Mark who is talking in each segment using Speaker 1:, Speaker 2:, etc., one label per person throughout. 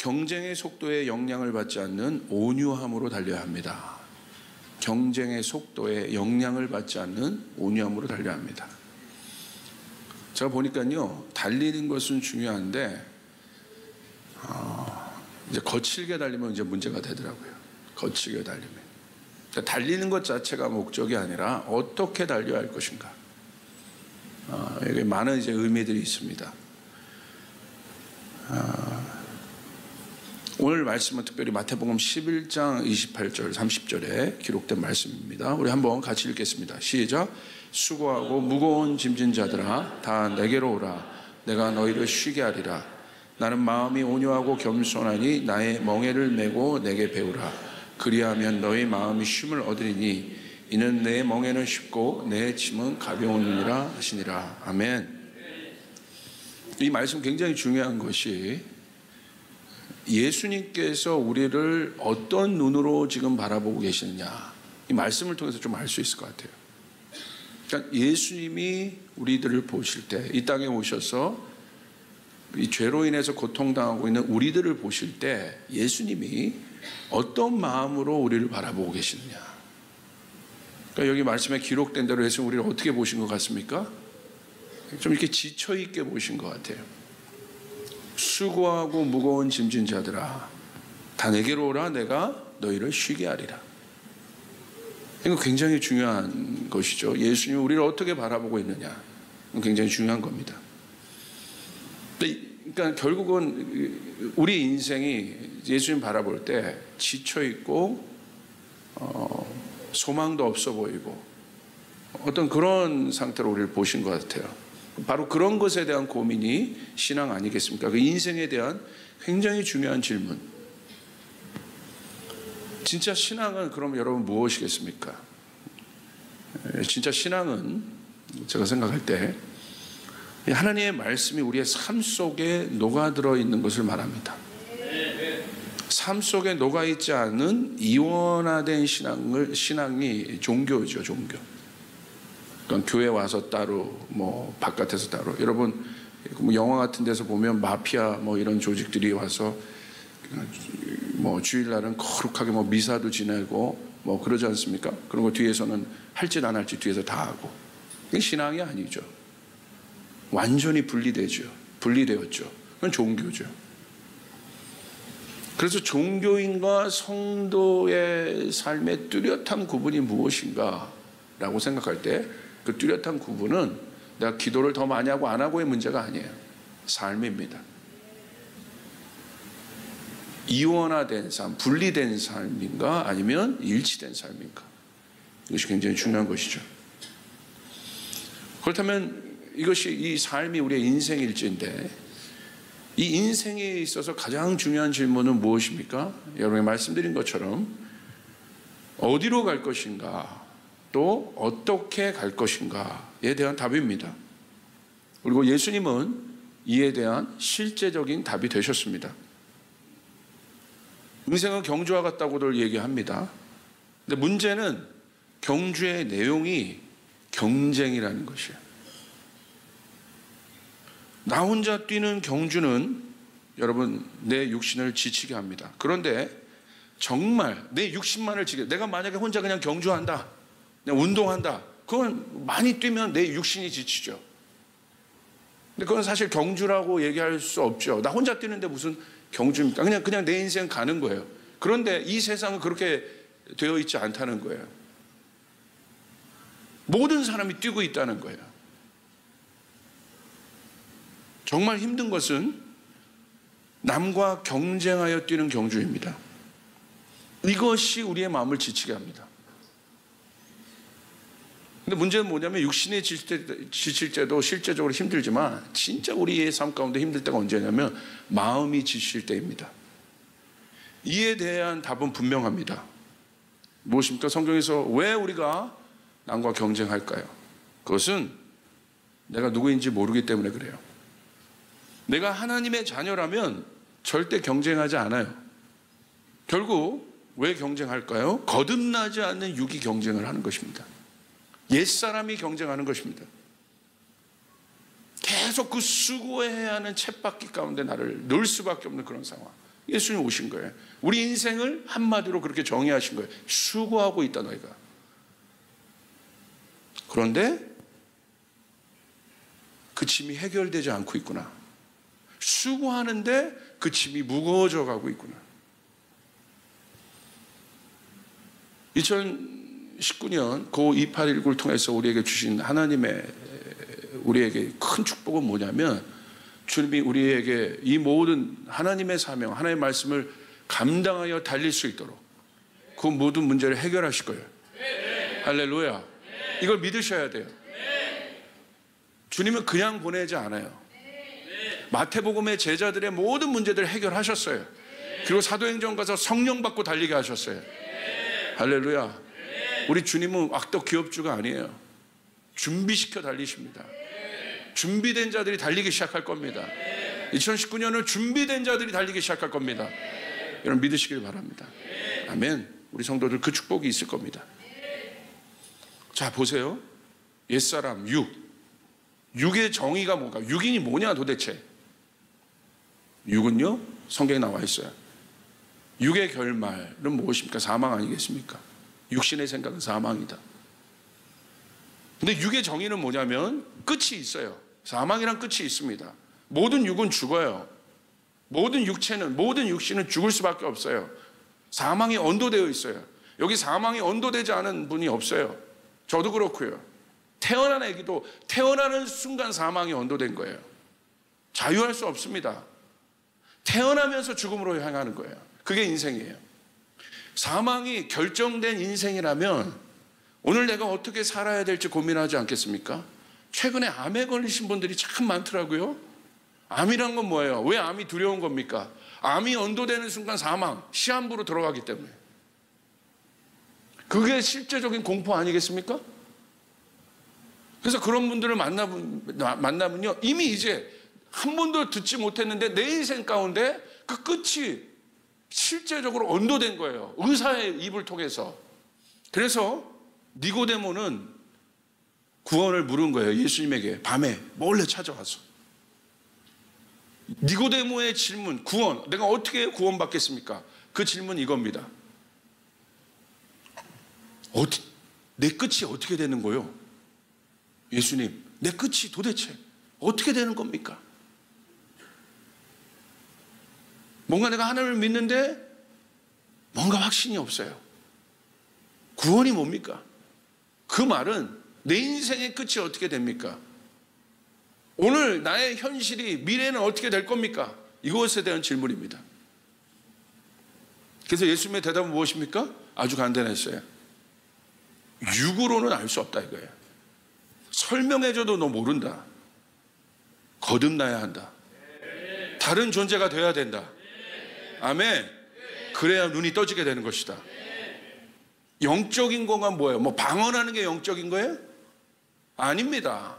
Speaker 1: 경쟁의 속도에 영향을 받지 않는 온유함으로 달려야 합니다. 경쟁의 속도에 영향을 받지 않는 온유함으로 달려야 합니다. 제가 보니까요, 달리는 것은 중요한데 이제 거칠게 달리면 이제 문제가 되더라고요. 거칠게 달리면. 그러니까 달리는 것 자체가 목적이 아니라 어떻게 달려야 할 것인가. 여기 많은 이제 의미들이 있습니다. 오늘 말씀은 특별히 마태복음 11장 28절 30절에 기록된 말씀입니다. 우리 한번 같이 읽겠습니다. 시작. 수고하고 무거운 짐진 자들아 다 내게로 오라. 내가 너희를 쉬게 하리라. 나는 마음이 온유하고 겸손하니 나의 멍에를 메고 내게 배우라. 그리하면 너희 마음이 쉼을 얻으리니 이는 내 멍에는 쉽고 내 짐은 가벼우니라 하시니라. 아멘. 이 말씀 굉장히 중요한 것이 예수님께서 우리를 어떤 눈으로 지금 바라보고 계시느냐, 이 말씀을 통해서 좀 알 수 있을 것 같아요. 그러니까 예수님이 우리들을 보실 때, 이 땅에 오셔서 이 죄로 인해서 고통당하고 있는 우리들을 보실 때 예수님이 어떤 마음으로 우리를 바라보고 계시느냐. 그러니까 여기 말씀에 기록된 대로 해서 우리를 어떻게 보신 것 같습니까? 좀 이렇게 지쳐있게 보신 것 같아요. 수고하고 무거운 짐진 자들아 다 내게로 오라. 내가 너희를 쉬게 하리라. 이거 굉장히 중요한 것이죠. 예수님이 우리를 어떻게 바라보고 있느냐, 굉장히 중요한 겁니다. 그러니까 결국은 우리 인생이 예수님 바라볼 때 지쳐있고 소망도 없어 보이고 어떤 그런 상태로 우리를 보신 것 같아요. 바로 그런 것에 대한 고민이 신앙 아니겠습니까? 그 인생에 대한 굉장히 중요한 질문. 진짜 신앙은 그럼 여러분 무엇이겠습니까? 진짜 신앙은 제가 생각할 때 하나님의 말씀이 우리의 삶 속에 녹아들어 있는 것을 말합니다. 삶 속에 녹아있지 않은 이원화된 신앙이 종교죠, 종교. 그러니까 교회 와서 따로, 바깥에서 따로. 여러분, 영화 같은 데서 보면 마피아 이런 조직들이 와서 주일날은 거룩하게 미사도 지내고 그러지 않습니까? 그런 거 뒤에서는 할지 안 할지 뒤에서 다 하고. 이게 신앙이 아니죠. 완전히 분리되었죠. 그건 종교죠. 그래서 종교인과 성도의 삶의 뚜렷한 구분이 무엇인가 라고 생각할 때 그 뚜렷한 구분은 내가 기도를 더 많이 하고 안 하고의 문제가 아니에요. 삶입니다. 이원화된 삶, 분리된 삶인가 아니면 일치된 삶인가, 이것이 굉장히 중요한 것이죠. 그렇다면 이것이 이 삶이 우리의 인생일지인데 이 인생에 있어서 가장 중요한 질문은 무엇입니까? 여러분이 말씀드린 것처럼 어디로 갈 것인가, 또 어떻게 갈 것인가에 대한 답입니다. 그리고 예수님은 이에 대한 실제적인 답이 되셨습니다. 인생은 경주와 같다고들 얘기합니다. 근데 문제는 경주의 내용이 경쟁이라는 것이에요. 나 혼자 뛰는 경주는 여러분 내 육신을 지치게 합니다. 그런데 정말 내 육신만을 지게, 내가 만약에 혼자 그냥 경주한다, 그냥 운동한다, 그건 많이 뛰면 내 육신이 지치죠. 근데 그건 사실 경주라고 얘기할 수 없죠. 나 혼자 뛰는데 무슨 경주입니까? 그냥 내 인생 가는 거예요. 그런데 이 세상은 그렇게 되어 있지 않다는 거예요. 모든 사람이 뛰고 있다는 거예요. 정말 힘든 것은 남과 경쟁하여 뛰는 경주입니다. 이것이 우리의 마음을 지치게 합니다. 근데 문제는 뭐냐면 육신이 지칠 때도 실제적으로 힘들지만 진짜 우리의 삶 가운데 힘들 때가 언제냐면 마음이 지칠 때입니다. 이에 대한 답은 분명합니다. 무엇입니까? 성경에서 왜 우리가 남과 경쟁할까요? 그것은 내가 누구인지 모르기 때문에 그래요. 내가 하나님의 자녀라면 절대 경쟁하지 않아요. 결국 왜 경쟁할까요? 거듭나지 않는 육이 경쟁을 하는 것입니다. 옛사람이 경쟁하는 것입니다. 계속 그 수고해야 하는 쳇바퀴 가운데 나를 넣을 수밖에 없는 그런 상황. 예수님 오신 거예요. 우리 인생을 한마디로 그렇게 정의하신 거예요. 수고하고 있다 너희가. 그런데 그 짐이 해결되지 않고 있구나. 수고하는데 그 짐이 무거워져 가고 있구나. 2019년 고2819를 통해서 우리에게 주신 하나님의 우리에게 큰 축복은 뭐냐면, 주님이 우리에게 이 모든 하나님의 사명, 하나님의 말씀을 감당하여 달릴 수 있도록 그 모든 문제를 해결하실 거예요. 할렐루야. 이걸 믿으셔야 돼요. 주님은 그냥 보내지 않아요. 마태복음의 제자들의 모든 문제들을 해결하셨어요. 그리고 사도행전 가서 성령 받고 달리게 하셨어요. 할렐루야. 우리 주님은 악덕 기업주가 아니에요. 준비시켜 달리십니다. 준비된 자들이 달리기 시작할 겁니다. 2019년을 준비된 자들이 달리기 시작할 겁니다. 여러분 믿으시길 바랍니다. 아멘. 우리 성도들 그 축복이 있을 겁니다. 자, 보세요. 옛사람 육의 정의가 뭔가, 육인이 뭐냐 도대체. 육은요, 성경에 나와 있어요. 육의 결말은 무엇입니까? 사망 아니겠습니까? 육신의 생각은 사망이다. 근데 육의 정의는 뭐냐면 끝이 있어요. 사망이란 끝이 있습니다. 모든 육은 죽어요. 모든 육체는, 모든 육신은 죽을 수밖에 없어요. 사망이 언도되어 있어요. 여기 사망이 언도되지 않은 분이 없어요. 저도 그렇고요. 태어난 아기도 태어나는 순간 사망이 언도된 거예요. 자유할 수 없습니다. 태어나면서 죽음으로 향하는 거예요. 그게 인생이에요. 사망이 결정된 인생이라면 오늘 내가 어떻게 살아야 될지 고민하지 않겠습니까? 최근에 암에 걸리신 분들이 참 많더라고요. 암이란 건 뭐예요? 왜 암이 두려운 겁니까? 암이 언도되는 순간 사망, 시한부로 들어가기 때문에. 그게 실제적인 공포 아니겠습니까? 그래서 그런 분들을 만나면요, 이미 이제 한 번도 듣지 못했는데 내 인생 가운데 그 끝이 실제적으로 언도된 거예요. 의사의 입을 통해서. 그래서 니고데모는 구원을 물은 거예요. 예수님에게 밤에 몰래 찾아와서. 니고데모의 질문, 구원, 내가 어떻게 구원받겠습니까? 그 질문 이겁니다. 내 끝이 어떻게 되는 거요? 예수님, 내 끝이 도대체 어떻게 되는 겁니까? 뭔가 내가 하나님을 믿는데 뭔가 확신이 없어요. 구원이 뭡니까? 그 말은 내 인생의 끝이 어떻게 됩니까? 오늘 나의 현실이, 미래는 어떻게 될 겁니까? 이것에 대한 질문입니다. 그래서 예수님의 대답은 무엇입니까? 아주 간단했어요. 육으로는 알 수 없다 이거예요. 설명해줘도 너 모른다. 거듭나야 한다. 다른 존재가 되어야 된다. 아멘. 그래야 눈이 떠지게 되는 것이다. 영적인 건가 뭐예요? 뭐 방언하는 게 영적인 거예요? 아닙니다.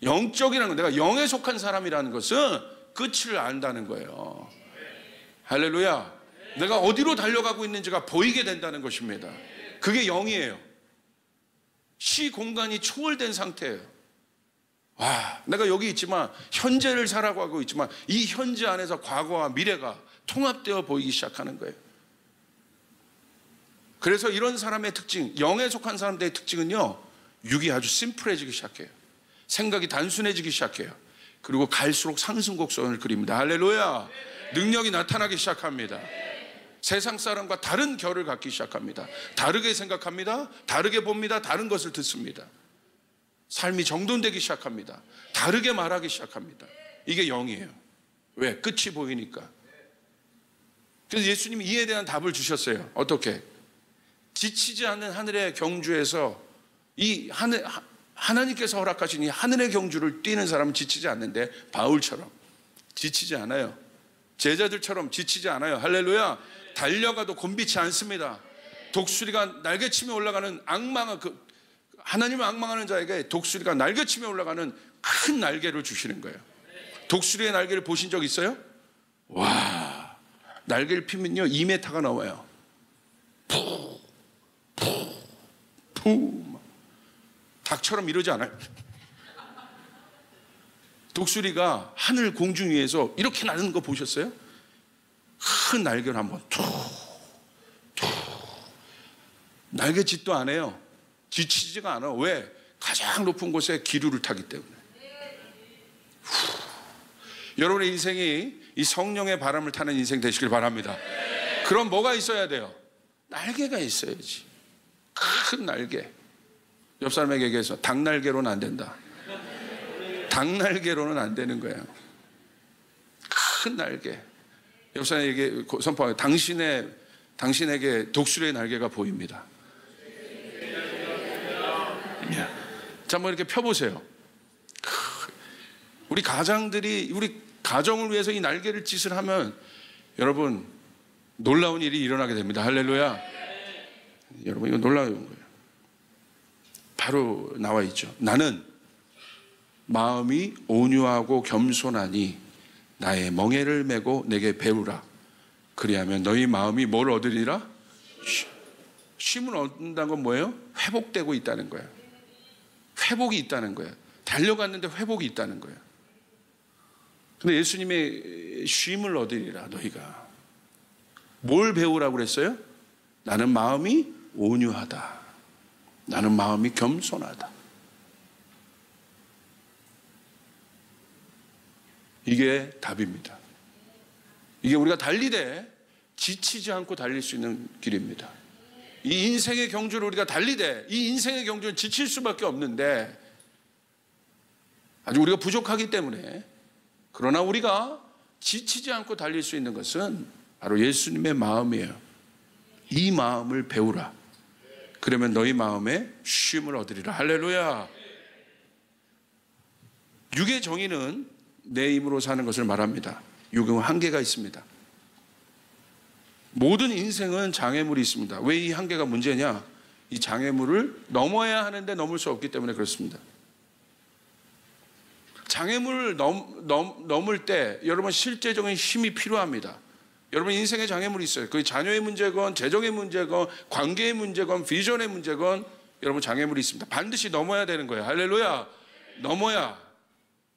Speaker 1: 영적이라는 건, 내가 영에 속한 사람이라는 것은 끝을 안다는 거예요. 할렐루야. 내가 어디로 달려가고 있는지가 보이게 된다는 것입니다. 그게 영이에요. 시 공간이 초월된 상태예요. 와, 내가 여기 있지만, 현재를 살아가고 있지만 이 현재 안에서 과거와 미래가 통합되어 보이기 시작하는 거예요. 그래서 이런 사람의 특징, 영에 속한 사람들의 특징은요, 육이 아주 심플해지기 시작해요. 생각이 단순해지기 시작해요. 그리고 갈수록 상승곡선을 그립니다. 할렐루야. 능력이 나타나기 시작합니다. 세상 사람과 다른 결을 갖기 시작합니다. 다르게 생각합니다. 다르게 봅니다. 다른 것을 듣습니다. 삶이 정돈되기 시작합니다. 다르게 말하기 시작합니다. 이게 영이에요. 왜? 끝이 보이니까. 그래서 예수님이 이에 대한 답을 주셨어요. 어떻게? 지치지 않는 하늘의 경주에서 이 하나님께서 허락하신 이 하늘의 경주를 뛰는 사람은 지치지 않는데, 바울처럼 지치지 않아요. 제자들처럼 지치지 않아요. 할렐루야. 달려가도 곤비치 않습니다. 독수리가 날개치며 올라가는 하나님을 앙망하는 자에게 독수리가 날개치며 올라가는 큰 날개를 주시는 거예요. 독수리의 날개를 보신 적 있어요? 와, 날개를 피면요 2m가 나와요. 푸 닭처럼 이러지 않아요. 독수리가 하늘 공중 위에서 이렇게 나는 거 보셨어요? 큰 날개를 한번 툭 날개짓도 안 해요. 지치지가 않아. 왜? 가장 높은 곳에 기류를 타기 때문에. 여러분의 인생이 이 성령의 바람을 타는 인생 되시길 바랍니다. 그럼 뭐가 있어야 돼요? 날개가 있어야지. 큰 날개. 옆 사람에게 얘기해서 닭날개로는 안 된다. 닭날개로는 안 되는 거예요. 큰 날개. 옆 사람에게 선포하고 당신에게 독수리의 날개가 보입니다. 자, 한번 이렇게 펴보세요. 우리 가장들이 우리 가정을 위해서 이 날개를 짓을 하면 여러분 놀라운 일이 일어나게 됩니다. 할렐루야. 여러분 이거 놀라운 거예요. 바로 나와 있죠. 나는 마음이 온유하고 겸손하니 나의 멍에를 메고 내게 배우라. 그리하면 너희 마음이 뭘 얻으리라? 쉼을 얻는다는 건 뭐예요? 회복되고 있다는 거예요. 회복이 있다는 거예요. 달려갔는데 회복이 있다는 거예요. 근데 예수님의 쉼을 얻으리라. 너희가 뭘 배우라고 그랬어요? 나는 마음이 온유하다. 나는 마음이 겸손하다. 이게 답입니다. 이게 우리가 달리되 지치지 않고 달릴 수 있는 길입니다. 이 인생의 경주를 우리가 달리되 이 인생의 경주는 지칠 수밖에 없는데 아주 우리가 부족하기 때문에, 그러나 우리가 지치지 않고 달릴 수 있는 것은 바로 예수님의 마음이에요. 이 마음을 배우라. 그러면 너희 마음에 쉼을 얻으리라. 할렐루야. 육의 정의는 내 힘으로 사는 것을 말합니다. 육은 한계가 있습니다. 모든 인생은 장애물이 있습니다. 왜 이 한계가 문제냐? 이 장애물을 넘어야 하는데 넘을 수 없기 때문에 그렇습니다. 장애물을 넘을 때 여러분 실제적인 힘이 필요합니다. 여러분 인생에 장애물이 있어요. 그게 자녀의 문제건 재정의 문제건 관계의 문제건 비전의 문제건 여러분 장애물이 있습니다. 반드시 넘어야 되는 거예요. 할렐루야. 넘어야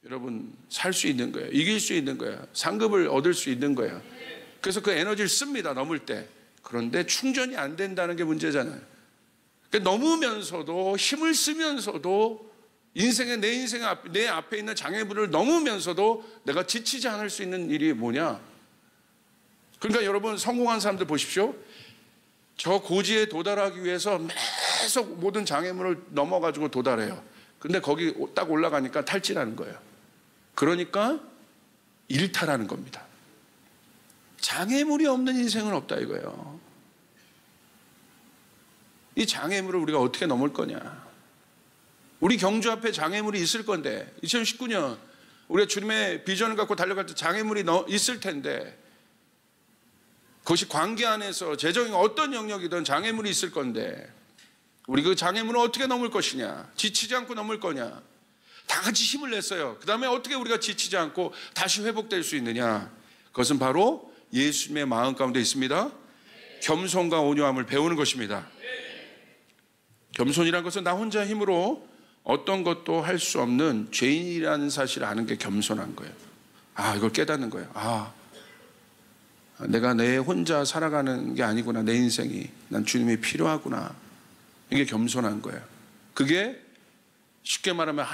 Speaker 1: 여러분 살 수 있는 거예요. 이길 수 있는 거예요. 상급을 얻을 수 있는 거예요. 그래서 그 에너지를 씁니다. 넘을 때. 그런데 충전이 안 된다는 게 문제잖아요. 그러니까 넘으면서도 힘을 쓰면서도 내 앞에 있는 장애물을 넘으면서도 내가 지치지 않을 수 있는 일이 뭐냐? 그러니까 여러분 성공한 사람들 보십시오. 저 고지에 도달하기 위해서 계속 모든 장애물을 넘어가지고 도달해요. 근데 거기 딱 올라가니까 탈진하는 거예요. 그러니까 일탈하는 겁니다. 장애물이 없는 인생은 없다 이거예요. 이 장애물을 우리가 어떻게 넘을 거냐? 우리 경주 앞에 장애물이 있을 건데 2019년 우리가 주님의 비전을 갖고 달려갈 때 장애물이 있을 텐데, 그것이 관계 안에서 재정이 어떤 영역이든 장애물이 있을 건데 우리 그 장애물을 어떻게 넘을 것이냐? 지치지 않고 넘을 거냐? 다 같이 힘을 냈어요. 그 다음에 어떻게 우리가 지치지 않고 다시 회복될 수 있느냐? 그것은 바로 예수님의 마음 가운데 있습니다. 겸손과 온유함을 배우는 것입니다. 겸손이란 것은 나 혼자 힘으로 어떤 것도 할 수 없는 죄인이라는 사실을 아는 게 겸손한 거예요. 이걸 깨닫는 거예요. 내가 내 혼자 살아가는 게 아니구나. 내 인생이 난 주님이 필요하구나. 이게 겸손한 거예요. 그게 쉽게 말하면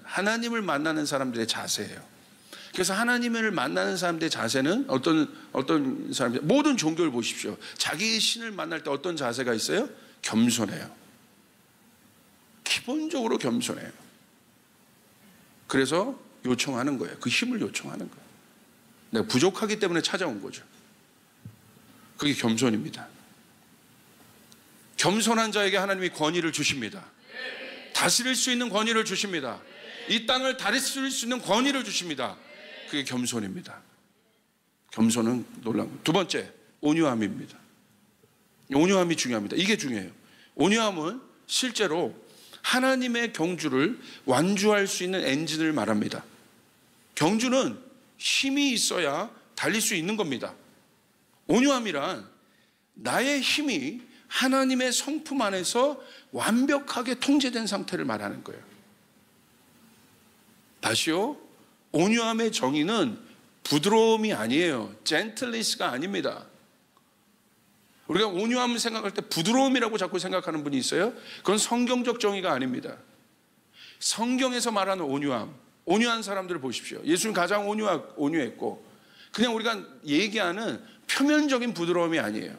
Speaker 1: 하나님을 만나는 사람들의 자세예요. 그래서 하나님을 만나는 사람들의 자세는 어떤 사람들, 모든 종교를 보십시오. 자기의 신을 만날 때 어떤 자세가 있어요? 겸손해요. 기본적으로 겸손해요. 그래서 요청하는 거예요. 그 힘을 요청하는 거예요. 내가 부족하기 때문에 찾아온 거죠. 그게 겸손입니다. 겸손한 자에게 하나님이 권위를 주십니다. 다스릴 수 있는 권위를 주십니다. 이 땅을 다스릴 수 있는 권위를 주십니다. 그게 겸손입니다. 겸손은 놀라운 거예요. 두 번째, 온유함입니다. 온유함이 중요합니다. 이게 중요해요. 온유함은 실제로 하나님의 경주를 완주할 수 있는 엔진을 말합니다. 경주는 힘이 있어야 달릴 수 있는 겁니다. 온유함이란 나의 힘이 하나님의 성품 안에서 완벽하게 통제된 상태를 말하는 거예요. 다시요. 온유함의 정의는 부드러움이 아니에요. 젠틀리스가 아닙니다. 우리가 온유함을 생각할 때 부드러움이라고 자꾸 생각하는 분이 있어요. 그건 성경적 정의가 아닙니다. 성경에서 말하는 온유함, 온유한 사람들을 보십시오. 예수님 가장 온유했고, 그냥 우리가 얘기하는 표면적인 부드러움이 아니에요.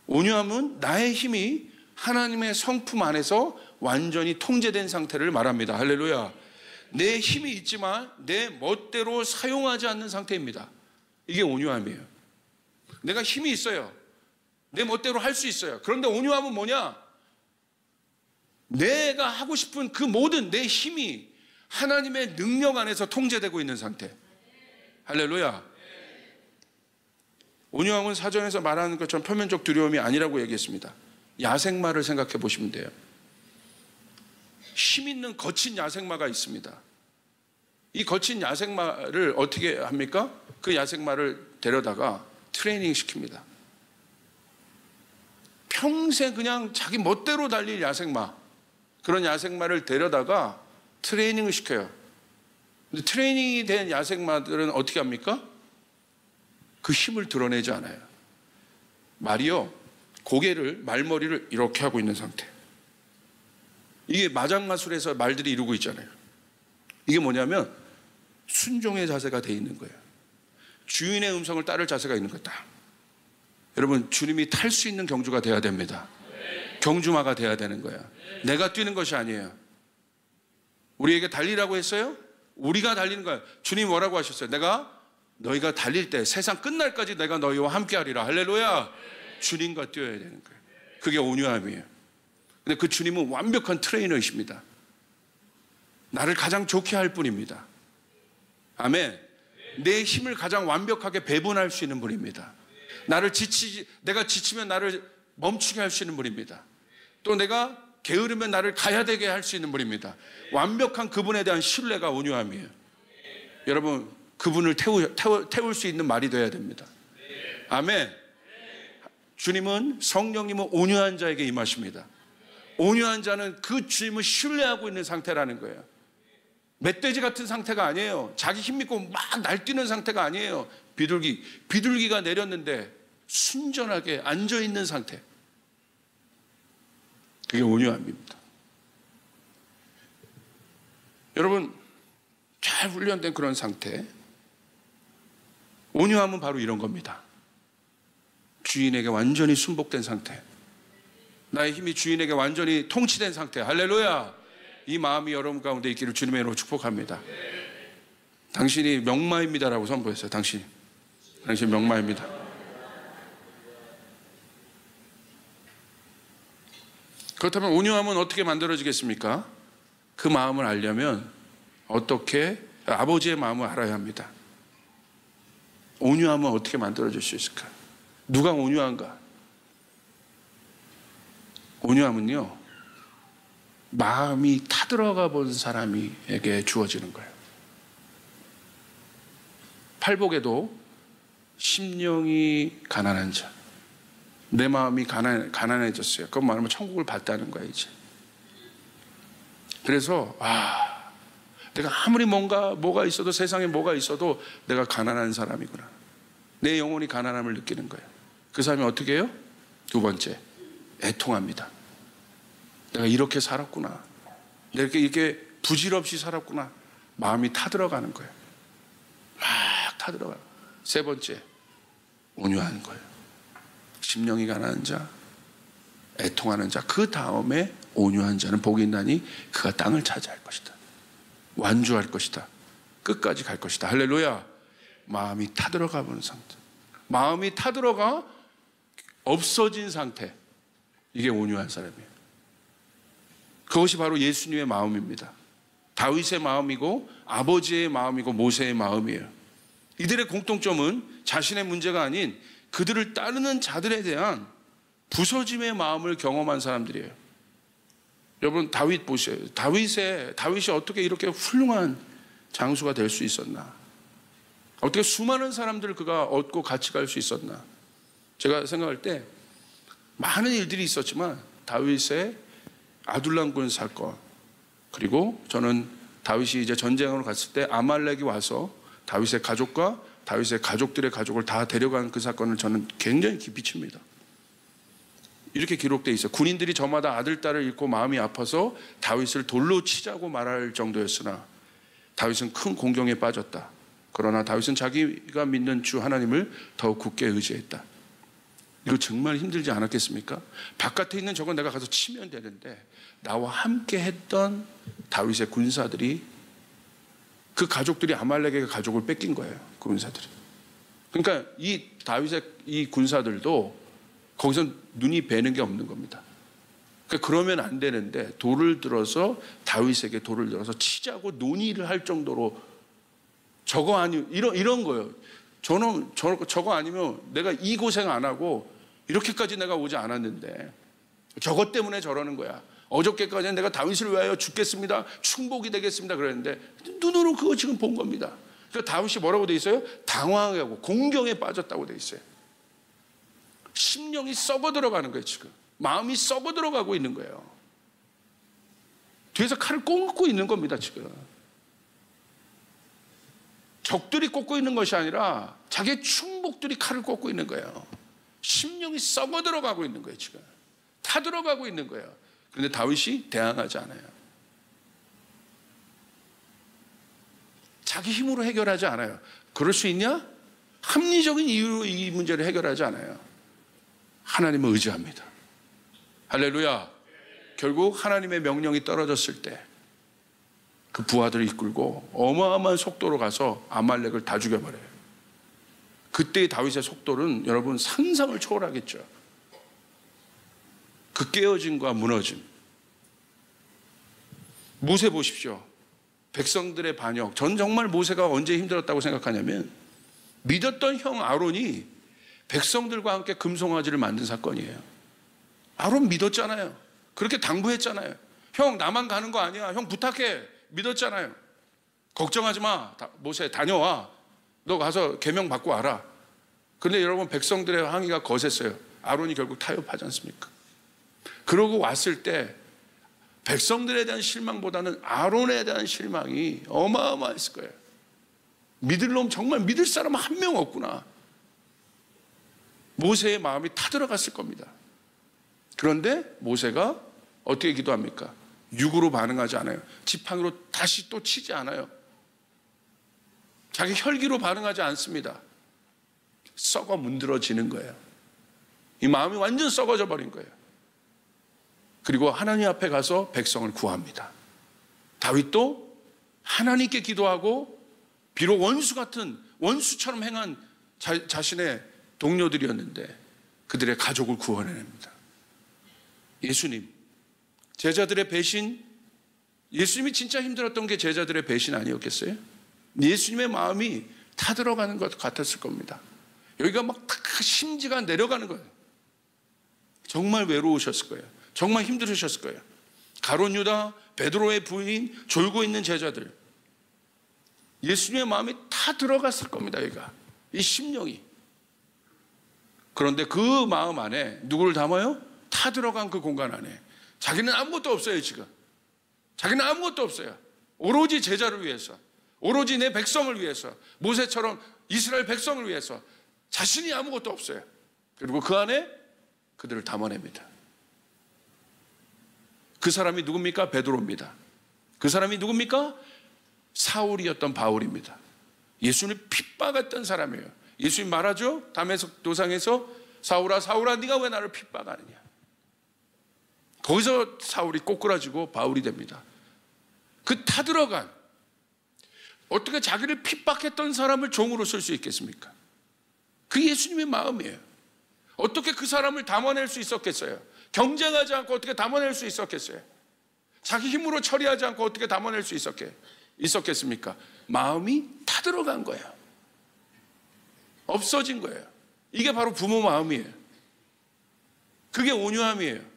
Speaker 1: 온유함은 나의 힘이 하나님의 성품 안에서 완전히 통제된 상태를 말합니다. 할렐루야. 내 힘이 있지만 내 멋대로 사용하지 않는 상태입니다. 이게 온유함이에요. 내가 힘이 있어요. 내 멋대로 할 수 있어요. 그런데 온유함은 뭐냐? 내가 하고 싶은 그 모든 내 힘이 하나님의 능력 안에서 통제되고 있는 상태. 할렐루야. 온유함은 사전에서 말하는 것처럼 표면적 두려움이 아니라고 얘기했습니다. 야생마를 생각해 보시면 돼요. 힘 있는 거친 야생마가 있습니다. 이 거친 야생마를 어떻게 합니까? 그 야생마를 데려다가 트레이닝 시킵니다. 평생 그냥 자기 멋대로 달릴 야생마, 그런 야생마를 데려다가 트레이닝을 시켜요. 근데 트레이닝이 된 야생마들은 어떻게 합니까? 그 힘을 드러내지 않아요. 말이요, 고개를, 말머리를 이렇게 하고 있는 상태. 이게 마장마술에서 말들이 이루고 있잖아요. 이게 뭐냐면 순종의 자세가 돼 있는 거예요. 주인의 음성을 따를 자세가 있는 거다. 여러분, 주님이 탈 수 있는 경주가 돼야 됩니다. 경주마가 돼야 되는 거야. 내가 뛰는 것이 아니에요. 우리에게 달리라고 했어요? 우리가 달리는 거야. 주님이 뭐라고 하셨어요? 너희가 달릴 때 세상 끝날까지 내가 너희와 함께 하리라. 할렐루야. 주님과 뛰어야 되는 거예요. 그게 온유함이에요. 근데 그 주님은 완벽한 트레이너이십니다. 나를 가장 좋게 할 분입니다. 아멘. 내 힘을 가장 완벽하게 배분할 수 있는 분입니다. 내가 지치면 나를 멈추게 할 수 있는 분입니다. 또 내가 게으르면 나를 가야 되게 할 수 있는 분입니다. 완벽한 그분에 대한 신뢰가 온유함이에요. 여러분, 그분을 태울 수 있는 말이 되어야 됩니다. 아멘. 주님은, 성령님은 온유한 자에게 임하십니다. 온유한 자는 그 주님을 신뢰하고 있는 상태라는 거예요. 멧돼지 같은 상태가 아니에요. 자기 힘 믿고 막 날뛰는 상태가 아니에요. 비둘기가 내렸는데 순전하게 앉아있는 상태. 그게 온유함입니다. 여러분, 잘 훈련된 그런 상태. 온유함은 바로 이런 겁니다. 주인에게 완전히 순복된 상태. 나의 힘이 주인에게 완전히 통치된 상태. 할렐루야. 이 마음이 여러분 가운데 있기를 주님의 이름으로 축복합니다. 당신이 명마입니다라고 선포했어요. 당신 명마입니다. 그렇다면 온유함은 어떻게 만들어지겠습니까? 그 마음을 알려면 어떻게 아버지의 마음을 알아야 합니다. 온유함은 어떻게 만들어질 수 있을까? 누가 온유한가? 온유함은요, 마음이 타들어가 본 사람에게 주어지는 거예요. 팔복에도 심령이 가난한 자, 내 마음이 가난해졌어요. 그건 말하면 천국을 봤다는 거야 이제. 그래서 내가 아무리 뭐가 있어도, 세상에 뭐가 있어도 내가 가난한 사람이구나. 내 영혼이 가난함을 느끼는 거예요. 그 사람이 어떻게 해요? 두 번째, 애통합니다. 내가 이렇게 살았구나. 내가 이렇게 부질없이 살았구나. 마음이 타들어가는 거예요. 막 타들어가요. 세 번째, 온유한 거예요. 심령이 가난한 자, 애통하는 자. 그 다음에 온유한 자는 복이 있나니 그가 땅을 차지할 것이다. 완주할 것이다. 끝까지 갈 것이다. 할렐루야. 마음이 타들어가 보는 상태. 마음이 타들어가 없어진 상태. 이게 온유한 사람이에요. 그것이 바로 예수님의 마음입니다. 다윗의 마음이고 아버지의 마음이고 모세의 마음이에요. 이들의 공통점은 자신의 문제가 아닌 그들을 따르는 자들에 대한 부서짐의 마음을 경험한 사람들이에요. 여러분, 다윗 보세요. 다윗이 어떻게 이렇게 훌륭한 장수가 될 수 있었나? 어떻게 수많은 사람들을 그가 얻고 같이 갈 수 있었나? 제가 생각할 때 많은 일들이 있었지만 다윗의 아둘람군 사건, 그리고 저는 다윗이 이제 전쟁으로 갔을 때 아말렉이 와서 다윗의 가족과 다윗의 가족들의 가족을 다 데려간 그 사건을 저는 굉장히 깊이 칩니다. 이렇게 기록되어 있어요. 군인들이 저마다 아들, 딸을 잃고 마음이 아파서 다윗을 돌로 치자고 말할 정도였으나 다윗은 큰 공경에 빠졌다. 그러나 다윗은 자기가 믿는 주 하나님을 더욱 굳게 의지했다. 이거 정말 힘들지 않았겠습니까? 바깥에 있는 저건 내가 가서 치면 되는데 나와 함께 했던 다윗의 군사들이, 그 가족들이 아말렉의 가족을 뺏긴 거예요. 그 군사들이. 그러니까 이 다윗의 이 군사들도 거기서 눈이 배는 게 없는 겁니다. 그러니까 그러면 안 되는데 돌을 들어서, 다윗에게 돌을 들어서 치자고 논의를 할 정도로, 저거 아니면 이런 거예요. 저거 아니면 내가 이 고생 안 하고 이렇게까지 내가 오지 않았는데 저것 때문에 저러는 거야. 어저께까지는 내가 다윗을 위하여 죽겠습니다, 충복이 되겠습니다 그랬는데 눈으로 그거 지금 본 겁니다. 그러니까 다윗이 뭐라고 돼 있어요? 당황하고 공경에 빠졌다고 돼 있어요. 심령이 썩어 들어가는 거예요. 지금 마음이 썩어 들어가고 있는 거예요. 뒤에서 칼을 꽂고 있는 겁니다. 지금 적들이 꽂고 있는 것이 아니라 자기의 충복들이 칼을 꽂고 있는 거예요. 심령이 썩어 들어가고 있는 거예요. 지금 타들어가고 있는 거예요. 그런데 다윗이 대항하지 않아요. 자기 힘으로 해결하지 않아요. 그럴 수 있냐? 합리적인 이유로 이 문제를 해결하지 않아요. 하나님을 의지합니다. 할렐루야. 결국 하나님의 명령이 떨어졌을 때 그 부하들을 이끌고 어마어마한 속도로 가서 아말렉을 다 죽여버려요. 그때의 다윗의 속도는 여러분 상상을 초월하겠죠. 그 깨어짐과 무너짐. 모세 보십시오. 백성들의 반역. 전 정말 모세가 언제 힘들었다고 생각하냐면, 믿었던 형 아론이 백성들과 함께 금송아지를 만든 사건이에요. 아론 믿었잖아요. 그렇게 당부했잖아요. 형 나만 가는 거 아니야. 형 부탁해. 믿었잖아요. 걱정하지 마. 모세 다녀와. 너 가서 계명 받고 와라. 그런데 여러분 백성들의 항의가 거셌어요. 아론이 결국 타협하지 않습니까? 그러고 왔을 때 백성들에 대한 실망보다는 아론에 대한 실망이 어마어마했을 거예요. 믿을 놈, 정말 믿을 사람 한 명 없구나. 모세의 마음이 타들어갔을 겁니다. 그런데 모세가 어떻게 기도합니까? 육으로 반응하지 않아요. 지팡이로 다시 또 치지 않아요. 자기 혈기로 반응하지 않습니다. 썩어 문드러지는 거예요. 이 마음이 완전 썩어져 버린 거예요. 그리고 하나님 앞에 가서 백성을 구합니다. 다윗도 하나님께 기도하고, 비록 원수 같은, 원수처럼 행한 자신의 동료들이었는데 그들의 가족을 구원해냅니다. 예수님, 제자들의 배신, 예수님이 진짜 힘들었던 게 제자들의 배신 아니었겠어요? 예수님의 마음이 타들어가는 것 같았을 겁니다. 여기가 막 심지가 내려가는 거예요. 정말 외로우셨을 거예요. 정말 힘들으셨을 거예요. 가룟 유다, 베드로의 부인, 졸고 있는 제자들, 예수님의 마음이 다 들어갔을 겁니다. 여기가, 이 심령이. 그런데 그 마음 안에 누구를 담아요? 타 들어간 그 공간 안에 자기는 아무것도 없어요. 지금 자기는 아무것도 없어요. 오로지 제자를 위해서, 오로지 내 백성을 위해서, 모세처럼 이스라엘 백성을 위해서 자신이 아무것도 없어요. 그리고 그 안에 그들을 담아냅니다. 그 사람이 누굽니까? 베드로입니다. 그 사람이 누굽니까? 사울이었던 바울입니다. 예수님을 핍박했던 사람이에요. 예수님 말하죠. 다메섹 도상에서 사울아 사울아 네가 왜 나를 핍박하느냐. 거기서 사울이 꼬꾸라지고 바울이 됩니다. 그 타들어간, 어떻게 자기를 핍박했던 사람을 종으로 쓸 수 있겠습니까? 그 예수님의 마음이에요. 어떻게 그 사람을 담아낼 수 있었겠어요? 경쟁하지 않고 어떻게 담아낼 수 있었겠어요? 자기 힘으로 처리하지 않고 어떻게 담아낼 수 있었겠습니까? 마음이 타들어간 거예요. 없어진 거예요. 이게 바로 부모 마음이에요. 그게 온유함이에요.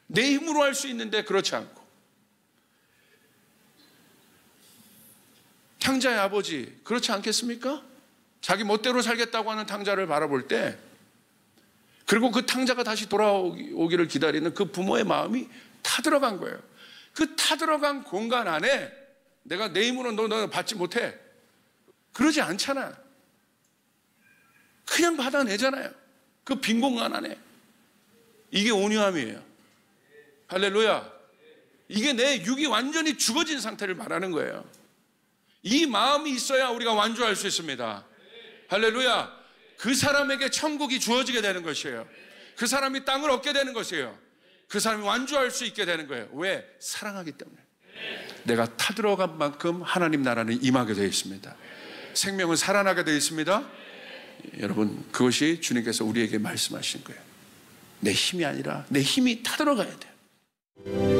Speaker 1: 내 힘으로 할 수 있는데 그렇지 않고. 탕자의 아버지, 그렇지 않겠습니까? 자기 멋대로 살겠다고 하는 탕자를 바라볼 때, 그리고 그 탕자가 다시 돌아오기를 기다리는 그 부모의 마음이 타들어간 거예요. 그 타들어간 공간 안에 내가 내 힘으로 너 받지 못해. 그러지 않잖아. 그냥 받아내잖아요. 그 빈 공간 안에. 이게 온유함이에요. 할렐루야. 이게 내 육이 완전히 죽어진 상태를 말하는 거예요. 이 마음이 있어야 우리가 완주할 수 있습니다. 할렐루야. 그 사람에게 천국이 주어지게 되는 것이에요. 그 사람이 땅을 얻게 되는 것이에요. 그 사람이 완주할 수 있게 되는 거예요. 왜? 사랑하기 때문에. 내가 타들어간 만큼 하나님 나라는 임하게 되어 있습니다. 생명은 살아나게 되어 있습니다. 여러분, 그것이 주님께서 우리에게 말씀하신 거예요. 내 힘이 아니라 내 힘이 타들어가야 돼요.